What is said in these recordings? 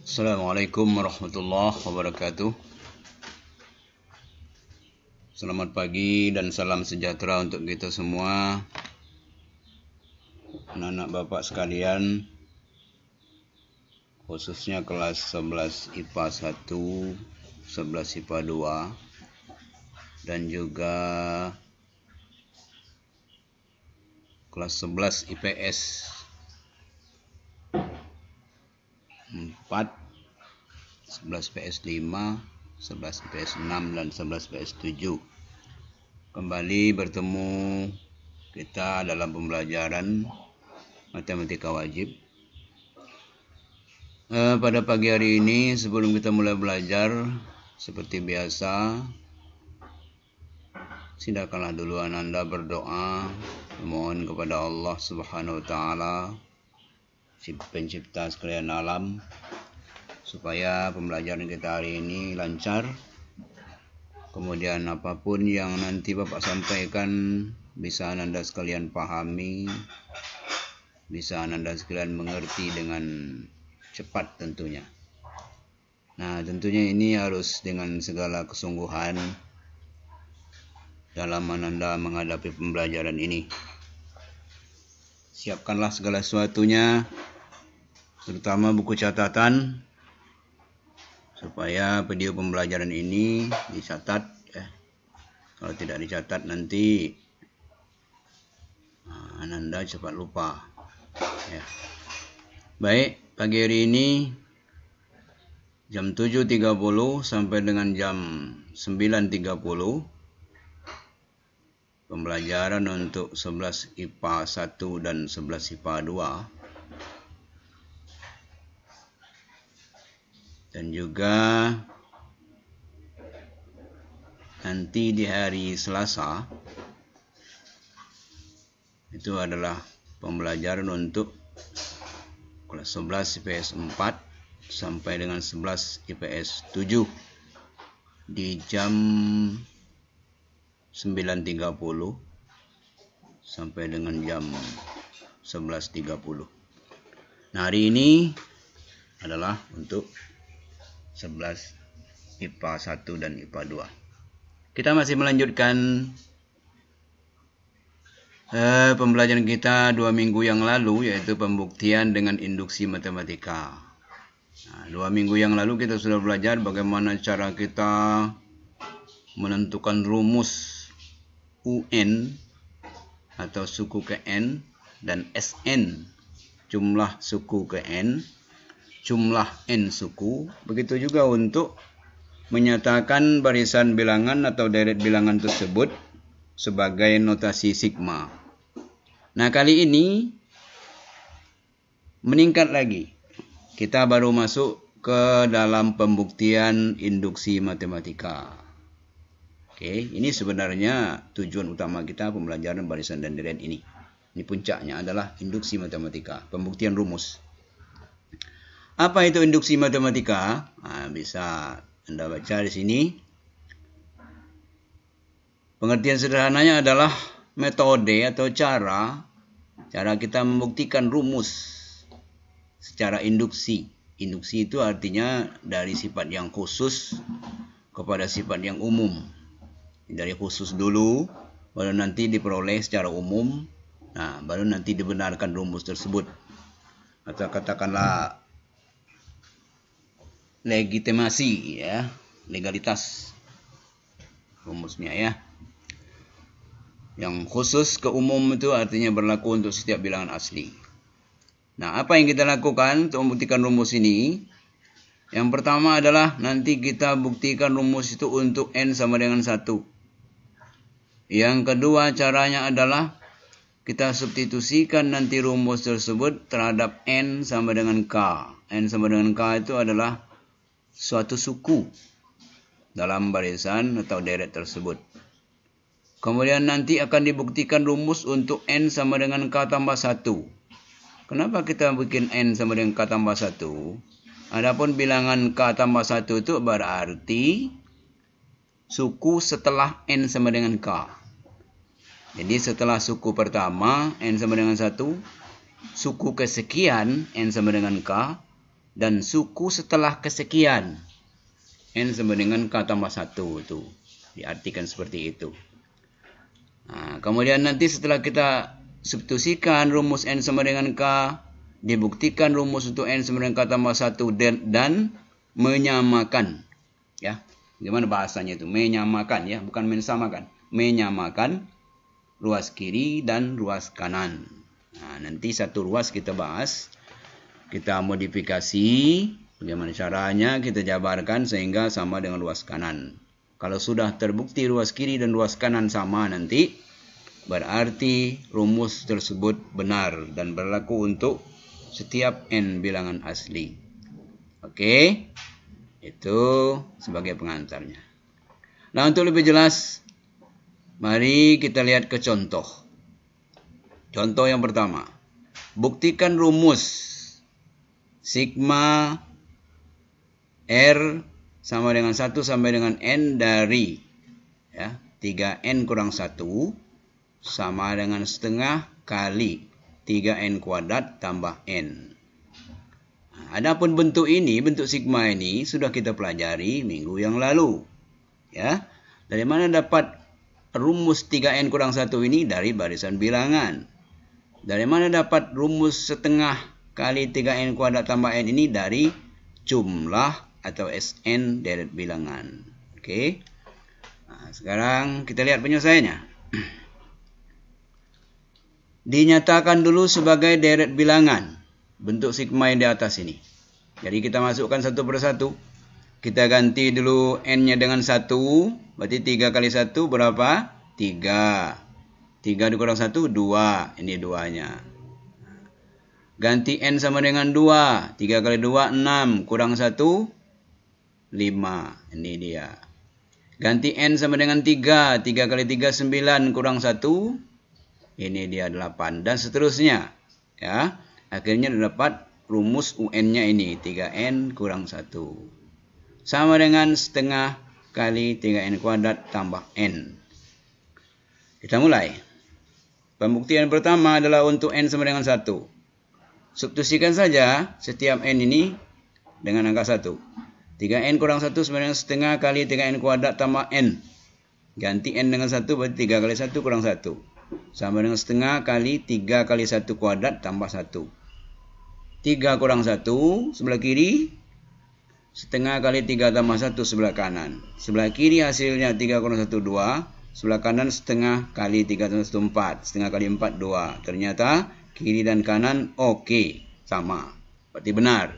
Assalamualaikum warahmatullahi wabarakatuh. Selamat pagi dan salam sejahtera untuk kita semua, anak-anak bapak sekalian, khususnya kelas 11 IPA 1, 11 IPA 2, dan juga kelas 11 IPS 4, 11 PS 5, 11 PS 6, dan 11 PS 7. Kembali bertemu kita dalam pembelajaran matematika wajib. Pada pagi hari ini, sebelum kita mulai belajar, seperti biasa, silakanlah dulu Anda berdoa, memohon kepada Allah Subhanahu wa Ta'ala, pencipta sekalian alam, supaya pembelajaran kita hari ini lancar. Kemudian apapun yang nanti Bapak sampaikan bisa Anda sekalian pahami, bisa Anda sekalian mengerti dengan cepat tentunya. Nah, tentunya ini harus dengan segala kesungguhan dalam Anda menghadapi pembelajaran ini. Siapkanlah segala sesuatunya, terutama buku catatan, supaya video pembelajaran ini dicatat. Kalau tidak dicatat nanti Anda cepat lupa. Baik, pagi hari ini jam 7.30 sampai dengan jam 9.30 pembelajaran untuk 11 IPA 1 dan 11 IPA 2. Dan juga nanti di hari Selasa itu adalah pembelajaran untuk kelas 11 IPS 4 sampai dengan 11 IPS 7 di jam 9.30 sampai dengan jam 11.30. Nah, hari ini adalah untuk 11 IPA 1 dan IPA 2. Kita masih melanjutkan pembelajaran kita 2 minggu yang lalu, yaitu pembuktian dengan induksi matematika. Nah, 2 minggu yang lalu kita sudah belajar bagaimana cara kita menentukan rumus UN atau suku ke N dan SN, jumlah suku ke N, jumlah N suku. Begitu juga untuk menyatakan barisan bilangan atau deret bilangan tersebut sebagai notasi sigma. Nah, kali ini meningkat lagi. Kita baru masuk ke dalam pembuktian induksi matematika. Ini sebenarnya tujuan utama kita pembelajaran barisan dan deret ini. Ini puncaknya adalah induksi matematika, pembuktian rumus. Apa itu induksi matematika? Nah, bisa Anda baca di sini. Pengertian sederhananya adalah metode atau cara kita membuktikan rumus secara induksi. Induksi itu artinya dari sifat yang khusus kepada sifat yang umum. Dari khusus dulu, baru nanti diperoleh secara umum. Nah, baru nanti dibenarkan rumus tersebut. Atau katakanlah legitimasi, legalitas rumusnya, Yang khusus ke umum itu artinya berlaku untuk setiap bilangan asli. Nah, apa yang kita lakukan untuk membuktikan rumus ini? Yang pertama adalah nanti kita buktikan rumus itu untuk N sama dengan 1. Yang kedua caranya adalah kita substitusikan nanti rumus tersebut terhadap N sama dengan K. N sama dengan K itu adalah suatu suku dalam barisan atau deret tersebut. Kemudian nanti akan dibuktikan rumus untuk N sama dengan K tambah 1. Kenapa kita bikin N sama dengan K tambah 1? Adapun bilangan K tambah 1 itu berarti suku setelah N sama dengan K. Jadi setelah suku pertama N sama dengan 1, suku kesekian N sama dengan K, dan suku setelah kesekian. N sama dengan K tambah 1 itu. Diartikan seperti itu. Nah, kemudian nanti setelah kita substitusikan rumus N sama dengan K, dibuktikan rumus untuk N sama dengan K tambah 1 dan menyamakan. Ya, gimana bahasanya itu? Menyamakan ya, bukan mensamakan. Menyamakan ruas kiri dan ruas kanan. Nah, nanti satu ruas kita bahas. Kita modifikasi bagaimana caranya kita jabarkan sehingga sama dengan ruas kanan. Kalau sudah terbukti ruas kiri dan ruas kanan sama nanti, berarti rumus tersebut benar dan berlaku untuk setiap N bilangan asli. Oke, itu sebagai pengantarnya. Nah, untuk lebih jelas, mari kita lihat ke contoh. Contoh yang pertama, buktikan rumus sigma R sama dengan 1 sampai dengan N dari 3N kurang 1 sama dengan setengah kali 3N kuadrat tambah N. Adapun bentuk ini, bentuk sigma ini sudah kita pelajari minggu yang lalu. Ya, dari mana dapat rumus 3N kurang 1 ini? Dari barisan bilangan. Dari mana dapat rumus setengah kali 3N kuadrat tambah N ini? Dari jumlah atau Sn deret bilangan. Oke. Nah, sekarang kita lihat penyelesaiannya. Dinyatakan dulu sebagai deret bilangan bentuk sigma yang di atas ini. Jadi kita masukkan satu persatu. Kita ganti dulu N-nya dengan 1. Berarti 3 kali 1 berapa? 3. 3 dikurang 1, 2. Ini 2-nya. Ganti N sama dengan 2. 3 kali 2, 6. Kurang 1, 5. Ini dia. Ganti N sama dengan 3. 3 kali 3, 9. Kurang 1. Ini dia 8. Dan seterusnya. Ya. Akhirnya dapat rumus UN-nya ini. 3N kurang 1. Sama dengan setengah kali 3N kuadrat tambah N. Kita mulai. Pembuktian pertama adalah untuk N sama dengan 1. Substitusikan saja setiap N ini dengan angka 1. 3N kurang 1 sama dengan setengah kali 3N kuadrat tambah N. Ganti N dengan 1 berarti 3 kali 1 kurang 1. Sama dengan setengah kali 3 kali 1 kuadrat tambah 1. 3 kurang 1 sebelah kiri. Setengah kali 3 tambah 1 sebelah kanan. Sebelah kiri hasilnya 3 kurang 1, 2. Sebelah kanan setengah kali 3 tambah 1, 4. Setengah kali 4, 2. Ternyata kiri dan kanan oke, sama. Berarti benar.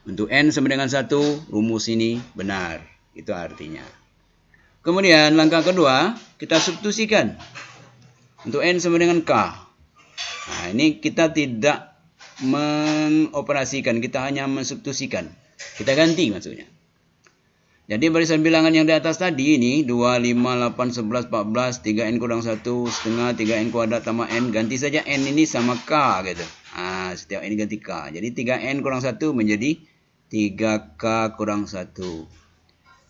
Untuk N sama dengan 1, rumus ini benar. Itu artinya. Kemudian langkah kedua, kita substitusikan. Untuk N sama dengan K. Nah, ini kita tidak mengoperasikan, kita hanya mensubstitusikan. Kita ganti maksudnya. Jadi barisan bilangan yang di atas tadi ini 2, 5, 8, 11, 14, 3N kurang 1, setengah 3N kuadrat tambah N. Ganti saja N ini sama K gitu. Nah, setiap ini ganti K. Jadi 3N kurang 1 menjadi 3K kurang 1.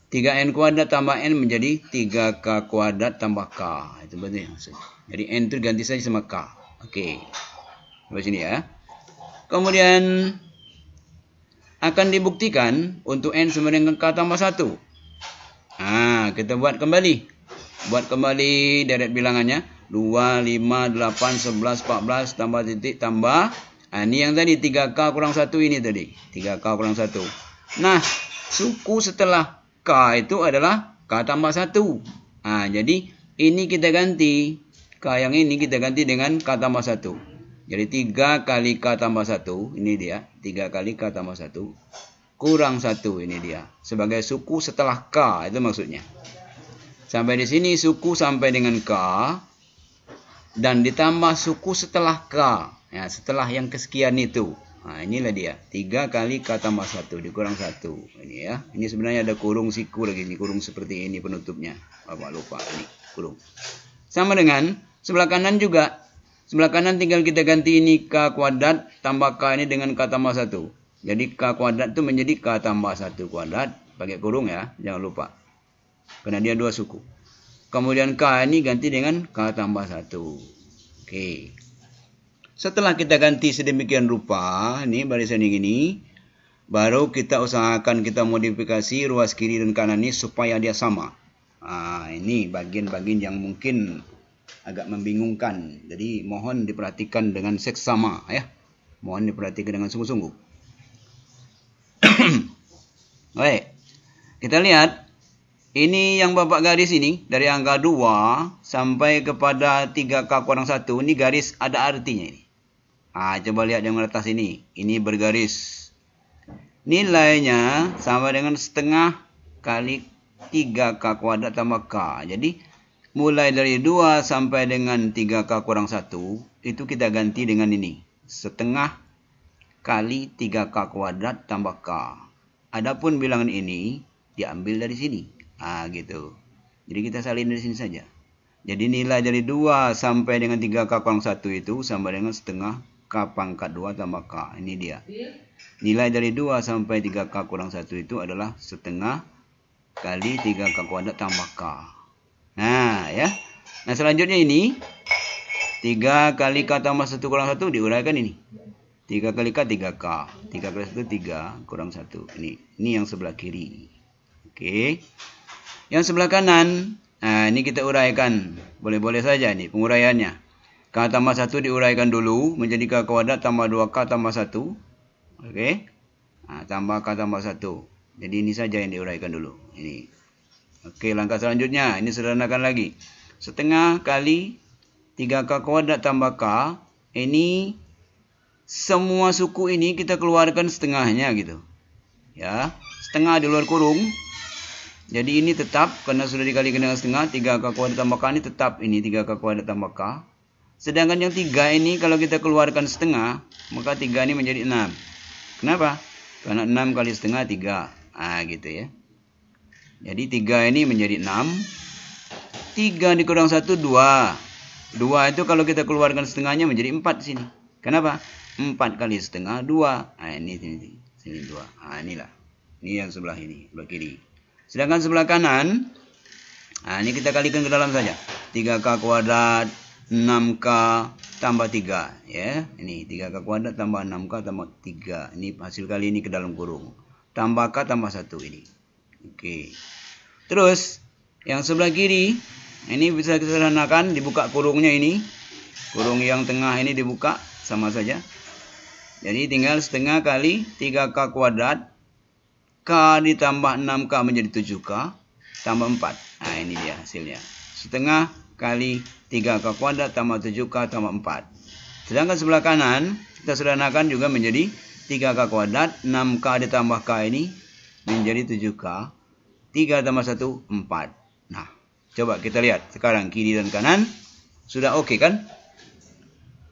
3N kuadrat tambah N menjadi 3K kuadrat tambah K. Itu berarti maksudnya. Jadi N itu ganti saja sama K. Oke. Sampai sini ya. Kemudian akan dibuktikan untuk N sama dengan K tambah 1. Nah, kita buat kembali. Buat kembali deret bilangannya. 2, 5, 8, 11, 14 tambah titik tambah. Nah, ini yang tadi 3K kurang 1 ini tadi. 3K kurang 1. Nah, suku setelah K itu adalah K tambah 1. Nah, jadi ini kita ganti. K yang ini kita ganti dengan K tambah 1. Jadi 3 kali K tambah 1. Ini dia. 3 kali K tambah 1. Kurang 1. Ini dia. Sebagai suku setelah K. Itu maksudnya. Sampai di sini suku sampai dengan K. Dan ditambah suku setelah K. Ya, setelah yang kesekian itu. Nah, inilah dia. 3 kali K tambah 1. Dikurang 1. Ini ya. Ini sebenarnya ada kurung siku lagi. Ini kurung seperti ini penutupnya. Bapak lupa. Ini kurung. Sama dengan sebelah kanan juga. Sebelah kanan tinggal kita ganti ini K kuadrat tambah K ini dengan K tambah 1. Jadi K kuadrat itu menjadi K tambah 1 kuadrat. Pakai kurung ya. Jangan lupa. Karena dia dua suku. Kemudian K ini ganti dengan K tambah 1. Oke. Setelah kita ganti sedemikian rupa. Ini barisan yang ini. baru kita usahakan kita modifikasi ruas kiri dan kanan ini supaya dia sama. Ini bagian-bagian yang mungkin agak membingungkan. Jadi mohon diperhatikan dengan seksama ya. Mohon diperhatikan dengan sungguh-sungguh. Baik. Kita lihat ini yang Bapak garis ini dari angka 2 sampai kepada 3K-1 ini garis ada artinya ini. Coba lihat yang atas ini. Ini bergaris. Nilainya sama dengan setengah kali 3K² tambah K. Jadi mulai dari 2 sampai dengan 3K-1 itu kita ganti dengan ini. Setengah kali 3K² tambah K. Adapun bilangan ini diambil dari sini. Gitu. Jadi kita salin dari sini saja. Jadi nilai dari 2 sampai dengan 3K-1 itu sama dengan setengah K pangkat 2 tambah K. Ini dia. Nilai dari 2 sampai 3K-1 itu adalah setengah kali 3K² tambah K. Ya. Nah, selanjutnya ini 3 kali K tambah 1 kurang 1 diuraikan ini. 3 kali K 3K. 3 kali 1 3 kurang 1. Ini yang sebelah kiri. Oke. Yang sebelah kanan, ini kita uraikan. Boleh-boleh saja nih penguraiannya. K tambah 1 diuraikan dulu menjadi K² tambah 2K tambah 1. Oke. Tambah K tambah 1. Jadi ini saja yang diuraikan dulu. Ini. Oke, langkah selanjutnya. Ini sederhanakan lagi. Setengah kali 3K² tambah K. Ini semua suku ini kita keluarkan setengahnya gitu. Ya. Setengah di luar kurung. Jadi ini tetap karena sudah dikalikan dengan setengah. 3K² tambah K ini tetap. Ini 3K² tambah K. Sedangkan yang 3 ini kalau kita keluarkan setengah, maka 3 ini menjadi 6. Kenapa? Karena 6 kali setengah 3. Gitu ya. Jadi 3 ini menjadi 6. 3 dikurang 1, 2. 2 itu kalau kita keluarkan setengahnya menjadi 4 sini. Kenapa? 4 kali setengah 2. Sini 2. Inilah. Ini yang sebelah ini, sebelah kiri. Sedangkan sebelah kanan, ini kita kalikan ke dalam saja. 3K², 6K tambah 3. Ya, ini 3K² tambah 6K tambah 3. Ini hasil kali ini ke dalam kurung. Tambah K tambah 1 ini. Oke. Terus, yang sebelah kiri, ini bisa disederhanakan, dibuka kurungnya ini. Kurung yang tengah ini dibuka, sama saja. Jadi tinggal setengah kali 3K². K ditambah 6K menjadi 7K. Tambah 4. Ini dia hasilnya. Setengah kali 3K² tambah 7K tambah 4. Sedangkan sebelah kanan, kita sederhanakan juga menjadi 3K². 6K ditambah K ini menjadi 7K. 3 tambah 1, 4. Nah, coba kita lihat. Sekarang kiri dan kanan. Sudah oke kan?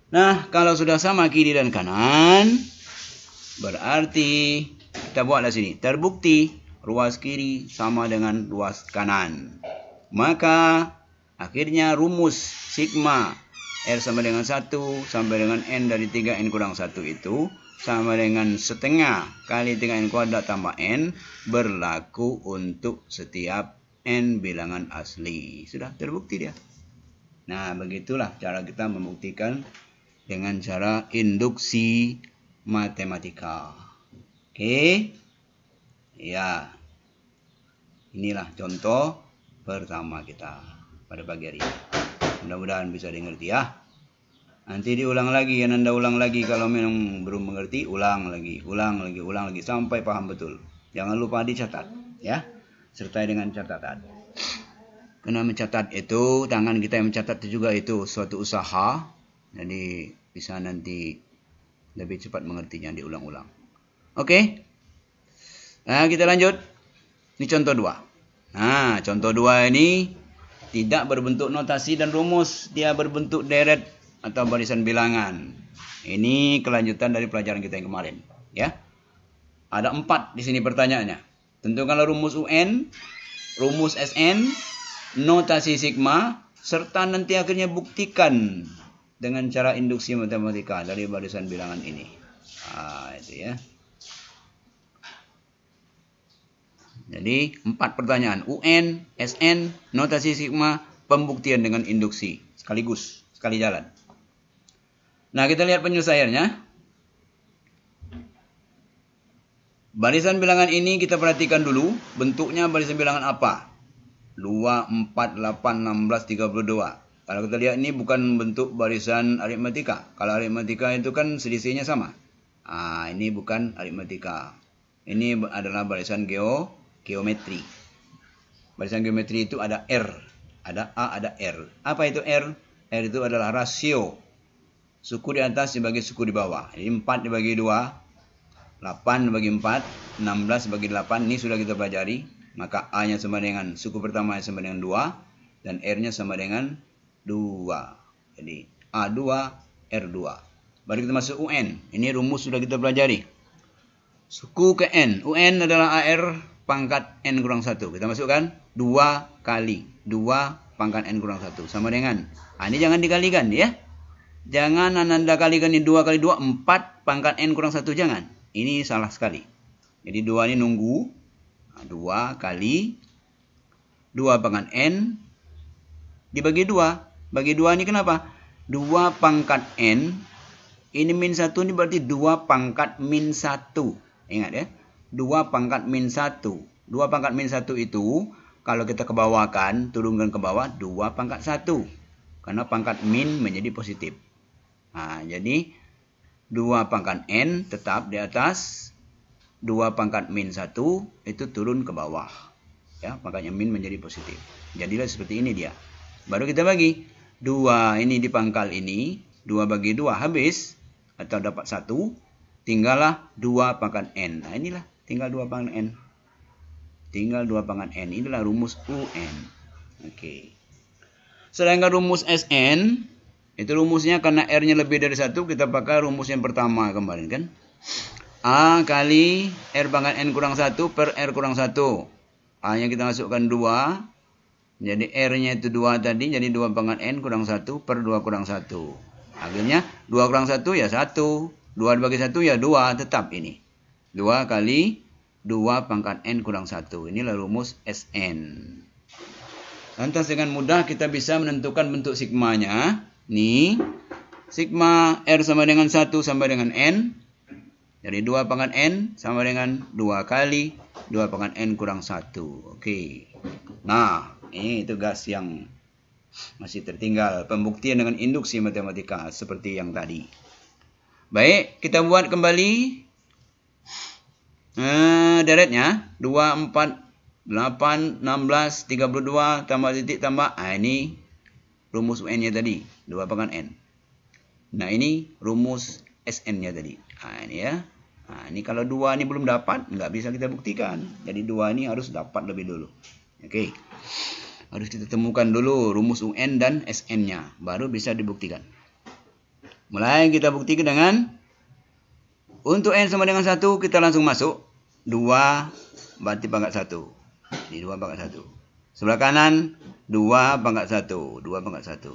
Nah, kalau sudah sama kiri dan kanan, berarti kita buatlah sini. Terbukti ruas kiri sama dengan ruas kanan. Maka akhirnya rumus sigma R sama dengan 1 sampai dengan N dari 3N kurang 1 itu sama dengan setengah kali 3N² tambah N berlaku untuk setiap N bilangan asli. Sudah terbukti dia. Nah, begitulah cara kita membuktikan dengan cara induksi matematika. Oke. Ya. Inilah contoh pertama kita pada pagi hari ini. Mudah-mudahan bisa dimengerti ya. Nanti diulang lagi, ya Anda ulang lagi kalau memang belum mengerti, ulang lagi sampai paham betul. Jangan lupa dicatat ya. Sertai dengan catatan. Karena mencatat itu, tangan kita yang mencatat juga itu suatu usaha. Jadi bisa nanti lebih cepat mengertinya diulang-ulang. Oke. Nah, kita lanjut. Ini contoh 2. Nah, contoh 2 ini tidak berbentuk notasi dan rumus. Dia berbentuk deret atau barisan bilangan. Ini kelanjutan dari pelajaran kita yang kemarin. Ya. Ada 4 di sini pertanyaannya. Tentukanlah rumus UN, rumus SN, notasi sigma, serta nanti akhirnya buktikan dengan cara induksi matematika dari barisan bilangan ini. Itu ya. Jadi 4 pertanyaan. UN, SN, notasi sigma, pembuktian dengan induksi. Sekaligus, sekali jalan. Nah, kita lihat penyelesaiannya. Barisan bilangan ini kita perhatikan dulu. Bentuknya barisan bilangan apa? 2, 4, 8, 16, 32. Kalau kita lihat ini bukan bentuk barisan aritmatika. Kalau aritmatika itu kan selisihnya sama. Ini bukan aritmatika. Ini adalah barisan geometri. Barisan geometri itu ada R. Ada A, ada R. Apa itu R? R itu adalah rasio. Suku di atas dibagi suku di bawah. Jadi 4 dibagi 2. 8 dibagi 4. 16 dibagi 8. Ini sudah kita pelajari. Maka A-nya sama dengan suku pertama sama dengan 2. Dan R-nya sama dengan 2. Jadi A2, R2. Baru kita masuk UN. Ini rumus sudah kita pelajari. Suku ke N. UN adalah AR pangkat N kurang 1. Kita masukkan 2 kali 2 pangkat N kurang 1. Sama dengan. Ini jangan dikalikan ya. Jangan Anda kalikan ini 2 kali 2. 4 pangkat N kurang 1. Jangan. Ini salah sekali. Jadi 2 ini nunggu. 2 kali 2 pangkat N dibagi 2. Bagi 2 ini kenapa? 2 pangkat N. Ini min 1 ini berarti 2 pangkat min 1. Ingat ya. 2 pangkat min 1. 2 pangkat min 1 itu kalau kita kebawahkan, turunkan ke bawah 2 pangkat 1. Karena pangkat min menjadi positif. Jadi 2 pangkat N tetap di atas 2 pangkat min 1 itu turun ke bawah. Ya, pangkatnya min menjadi positif. Jadilah seperti ini dia. Baru kita bagi. 2 ini di pangkal ini. 2 bagi 2 habis. Atau dapat 1. Tinggallah 2 pangkat N. Inilah. Tinggal 2 pangkat N. Tinggal 2 pangkat N. Inilah rumus UN. Oke. Sedangkan rumus SN. Itu rumusnya karena R-nya lebih dari 1. Kita pakai rumus yang pertama kemarin kan. A kali R pangkat N kurang 1 per R kurang 1. A-nya kita masukkan 2. Jadi R-nya itu 2 tadi. Jadi 2 pangkat N kurang 1 per 2 kurang 1. Akhirnya 2 kurang 1 ya 1. 2 dibagi 1 ya 2. Tetap ini. 2 kali 2 pangkat N kurang 1. Inilah rumus SN. Lantas dengan mudah kita bisa menentukan bentuk sigmanya. Nih. Sigma R sama dengan 1 sama dengan N. Jadi 2 pangkat N sama dengan 2 kali 2 pangkat N kurang 1. Oke. Nah. Ini tugas yang masih tertinggal. Pembuktian dengan induksi matematika seperti yang tadi. Baik, kita buat kembali deretnya. 2, 4, 8, 16, 32, tambah titik, tambah. Ini rumus UN-nya tadi. 2 pangkat N. Nah, ini rumus SN-nya tadi. Ini ya. Ini kalau 2 ini belum dapat, nggak bisa kita buktikan. Jadi 2 ini harus dapat lebih dulu. Oke. Harus kita temukan dulu rumus UN dan SN-nya. Baru bisa dibuktikan. Mulai kita buktikan dengan. Untuk N sama dengan 1. Kita langsung masuk. 2 berarti pangkat 1. Ini 2 pangkat 1. Sebelah kanan. 2 pangkat 1. 2 pangkat 1.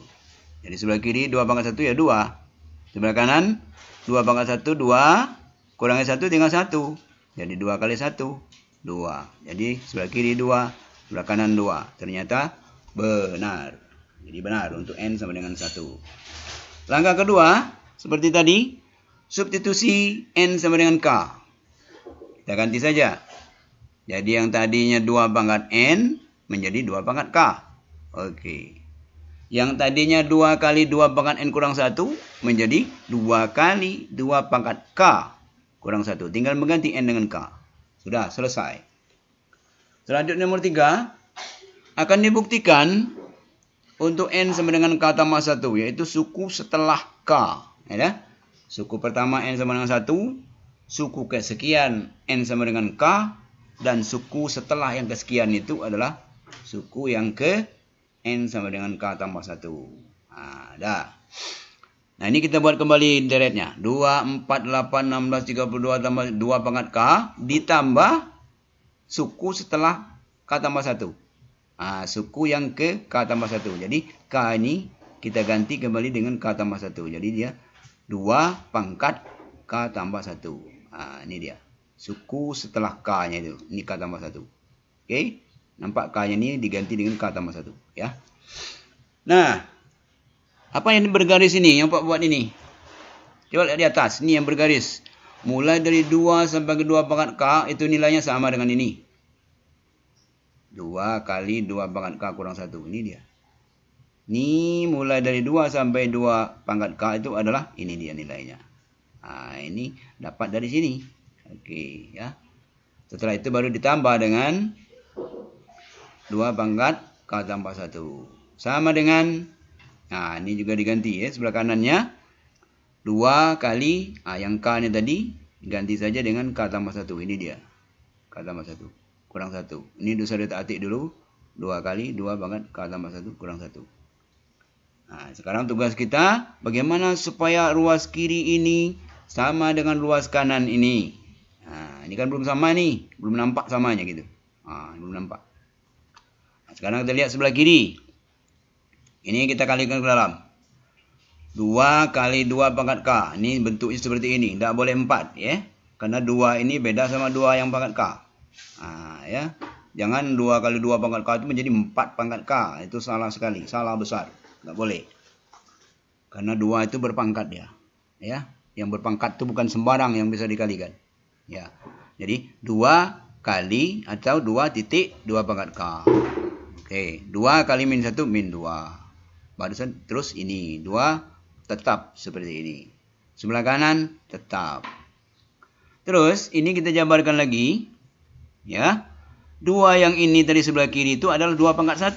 Jadi sebelah kiri 2 pangkat 1 ya 2. Sebelah kanan. 2 pangkat 1. 2. Kurangnya 1 tinggal 1. Jadi 2 kali 1. 2. Jadi sebelah kiri 2. Sebelah kanan 2. Ternyata benar. Jadi benar untuk N sama dengan 1. Langkah kedua. Seperti tadi. Substitusi N sama dengan K. Kita ganti saja. Jadi yang tadinya 2 pangkat N. Menjadi 2 pangkat K. Oke. Yang tadinya 2 kali 2 pangkat N kurang 1. Menjadi 2 kali 2 pangkat K kurang 1. Tinggal mengganti N dengan K. Sudah selesai. Selanjutnya nomor 3. Akan dibuktikan untuk N sama dengan K tambah 1. Yaitu suku setelah K. Ya, suku pertama N sama dengan 1. Suku kesekian N sama dengan K. Dan suku setelah yang kesekian itu adalah suku yang ke N sama dengan K tambah 1. Dah. Nah, ini kita buat kembali deretnya. 2, 4, 8, 16, 32 tambah 2 pangkat K. Ditambah suku setelah K tambah 1. Suku yang ke K tambah 1. Jadi K ini kita ganti kembali dengan K tambah 1. Jadi dia 2 pangkat K tambah 1. Ini dia. Suku setelah K-nya itu. Ini K tambah 1. Oke. Nampak K-nya ini diganti dengan K tambah 1. Ya. Nah. Apa yang bergaris ini? Yang Pak buat ini. Coba lihat di atas. Ini yang bergaris. mulai dari 2 sampai ke 2 pangkat K, itu nilainya sama dengan ini. 2 kali 2 pangkat K kurang 1. Ini dia. Ini mulai dari 2 sampai 2 pangkat K itu adalah ini dia nilainya. Nah, ini dapat dari sini. Oke, ya. Setelah itu baru ditambah dengan 2 pangkat K tambah 1. Sama dengan, nah ini juga diganti ya, sebelah kanannya. 2 kali, yang K ini tadi, ganti saja dengan K tambah 1. Ini dia. K tambah 1. Kurang 1. Ini sudah ditatik dulu. 2 kali 2 pangkat K tambah 1 kurang 1. Nah, sekarang tugas kita, bagaimana supaya ruas kiri ini sama dengan ruas kanan ini. Nah, ini kan belum sama nih. Belum nampak samanya gitu. Nah, belum nampak. Nah, sekarang kita lihat sebelah kiri. Ini kita kalikan ke dalam. 2 kali 2 pangkat K. Ini bentuknya seperti ini. Tidak boleh 4 ya. Karena 2 ini beda sama 2 yang pangkat K. Nah, ya. Jangan 2 kali 2 pangkat K itu menjadi 4 pangkat K. Itu salah sekali. Salah besar. Tidak boleh. Karena 2 itu berpangkat ya. Ya. Yang berpangkat itu bukan sembarang yang bisa dikalikan. Ya. Jadi 2 kali atau 2 titik 2 pangkat K. Oke. 2 kali min 1 min 2. Barusan terus ini. 2 tetap seperti ini. Sebelah kanan tetap. Terus ini kita jabarkan lagi. Ya. 2 yang ini tadi sebelah kiri itu adalah 2 pangkat 1.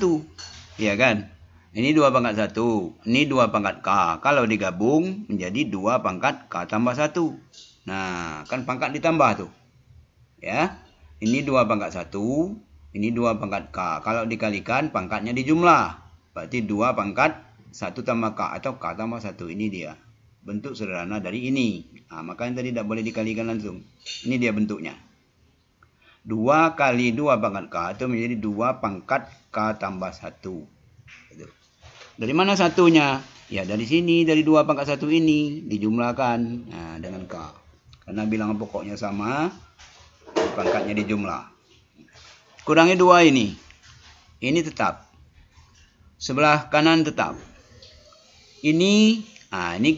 Ya kan? Ini 2 pangkat 1. Ini 2 pangkat K. Kalau digabung menjadi 2 pangkat K tambah 1. Nah, kan pangkat ditambah tuh. Ya. Ini 2 pangkat 1. Ini 2 pangkat K. Kalau dikalikan pangkatnya dijumlah. Berarti 2 pangkat 1 tambah K atau K tambah 1. Ini dia. Bentuk sederhana dari ini. Nah, makanya tadi tidak boleh dikalikan langsung. Ini dia bentuknya. 2 kali 2 pangkat K itu menjadi 2 pangkat K tambah 1. Dari mana satunya? Ya dari sini, dari 2 pangkat 1 ini dijumlahkan dengan K. Karena bilangan pokoknya sama, pangkatnya dijumlah. Kurangi 2 ini. Ini tetap. Sebelah kanan tetap. Ini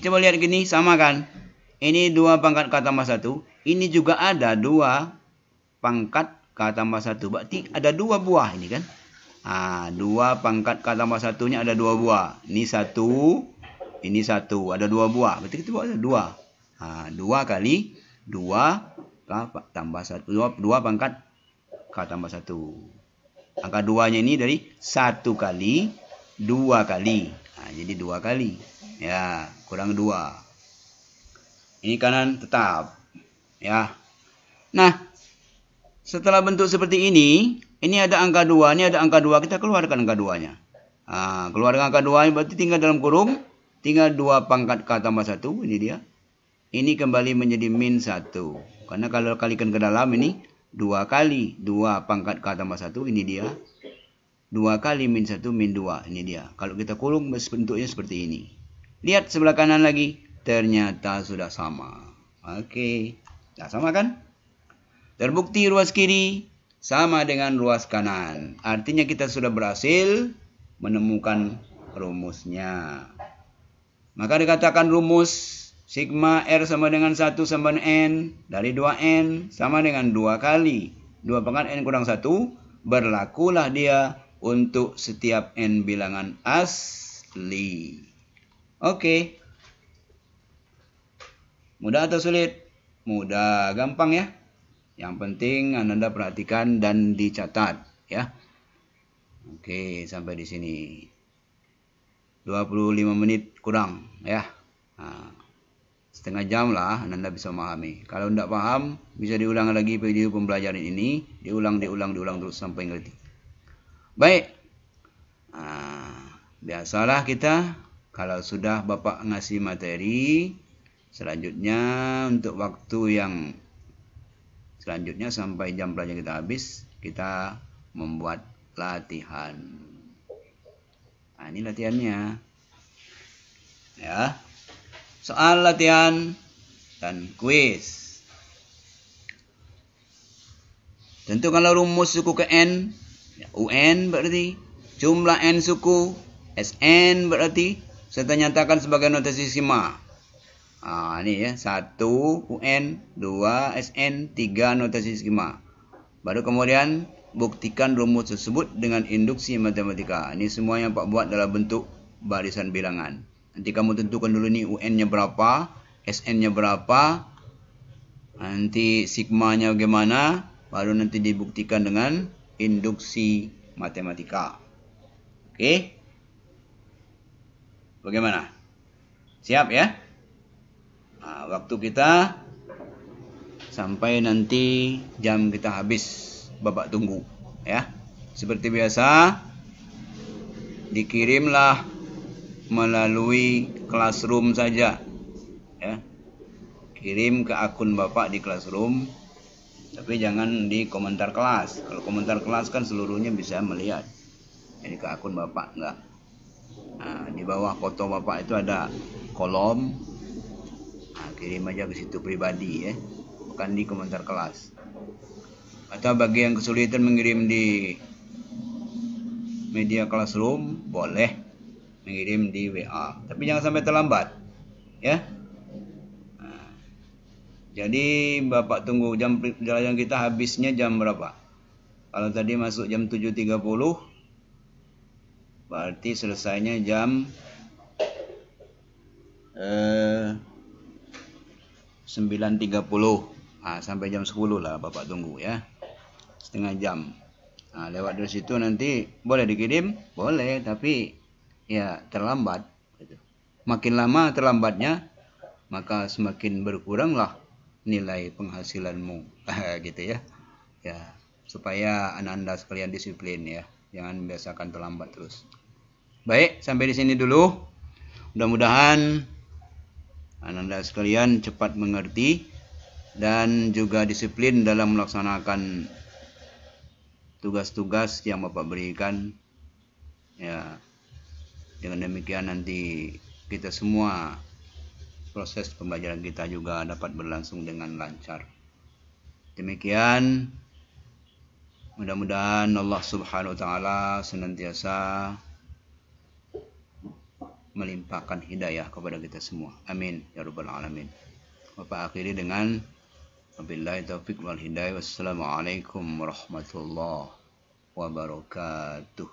coba lihat gini, sama kan? Ini 2 pangkat K tambah 1. Ini juga ada 2 pangkat K tambah 1. Berarti ada 2 buah ini kan? 2 pangkat K tambah 1-nya ada 2 buah. Ini 1, ini 1. Ada 2 buah. Berarti kita buat ada 2. 2 kali 2 K tambah 1. 2 pangkat K tambah 1. Angka 2-nya ini dari 1 kali 2 kali. Jadi 2 kali. Ya, kurang 2. Ini kanan tetap. Ya. Nah, setelah bentuk seperti ini ada angka 2, ini ada angka 2, kita keluarkan angka 2-nya. Keluarkan angka 2 berarti tinggal dalam kurung, tinggal 2 pangkat K tambah 1, ini dia. Ini kembali menjadi min 1. Karena kalau kalikan ke dalam ini 2 kali 2 pangkat K tambah 1, ini dia. 2 kali min 1 min 2, ini dia. Kalau kita kurung bentuknya seperti ini. Lihat sebelah kanan lagi, ternyata sudah sama. Oke, nah, sama kan? Terbukti ruas kiri sama dengan ruas kanan. Artinya kita sudah berhasil menemukan rumusnya. Maka dikatakan rumus sigma R sama dengan 1 sama dengan N dari 2N sama dengan 2 kali 2 pangkat N kurang 1. Berlakulah dia untuk setiap N bilangan asli. Oke. Mudah atau sulit? Mudah, gampang ya. Yang penting Anda perhatikan dan dicatat ya. Oke, sampai di sini. 25 menit kurang ya. Setengah jam lah Anda bisa memahami. Kalau tidak paham, bisa diulang lagi video pembelajaran ini, diulang terus sampai ngerti. Baik. Biasalah kita kalau sudah Bapak ngasih materi, selanjutnya untuk waktu yang selanjutnya sampai jam pelajaran kita habis, kita membuat latihan. Ini latihannya. Ya. Soal latihan dan kuis. Tentukanlah rumus suku ke N. UN berarti jumlah N suku. SN berarti serta nyatakan sebagai notasi sigma. Ini ya, 1 UN, 2 SN, 3 notasi skema. Baru kemudian buktikan rumus tersebut dengan induksi matematika. Ini semua yang Pak buat dalam bentuk barisan bilangan. Nanti kamu tentukan dulu nih UN-nya berapa, SN-nya berapa, nanti sigmanya bagaimana, baru nanti dibuktikan dengan induksi matematika. Oke? Bagaimana? Siap ya? Waktu kita sampai nanti jam kita habis babak tunggu ya. Seperti biasa, dikirimlah melalui Classroom saja ya. Kirim ke akun Bapak di Classroom, tapi jangan di komentar kelas. Kalau komentar kelas kan seluruhnya bisa melihat. Jadi ke akun Bapak enggak. Di bawah foto Bapak itu ada kolom. Kirim aja ke situ pribadi ya, bukan di komentar kelas. Atau bagi yang kesulitan mengirim di media Classroom, boleh mengirim di WA, tapi jangan sampai terlambat ya. Jadi Bapak tunggu jam pelajaran kita habisnya jam berapa. Kalau tadi masuk jam 7.30, berarti selesainya jam 9.30. Sampai jam 10 lah Bapak tunggu ya, setengah jam. Lewat dari situ nanti boleh dikirim, boleh, tapi ya terlambat. Makin lama terlambatnya, maka semakin berkuranglah nilai penghasilanmu. Gitu ya. Ya, supaya anak-anak sekalian disiplin ya, jangan membiasakan terlambat terus. Baik, sampai di sini dulu. Mudah-mudahan anak-anak sekalian cepat mengerti dan juga disiplin dalam melaksanakan tugas-tugas yang Bapak berikan. Ya, dengan demikian nanti kita semua proses pembelajaran kita juga dapat berlangsung dengan lancar. Demikian, mudah-mudahan Allah Subhanahu wa taala senantiasa melimpahkan hidayah kepada kita semua. Amin ya rabbal alamin. Bapak akhiri dengan wabillahi taufiq wal hidayah. Wassalamualaikum warahmatullahi wabarakatuh.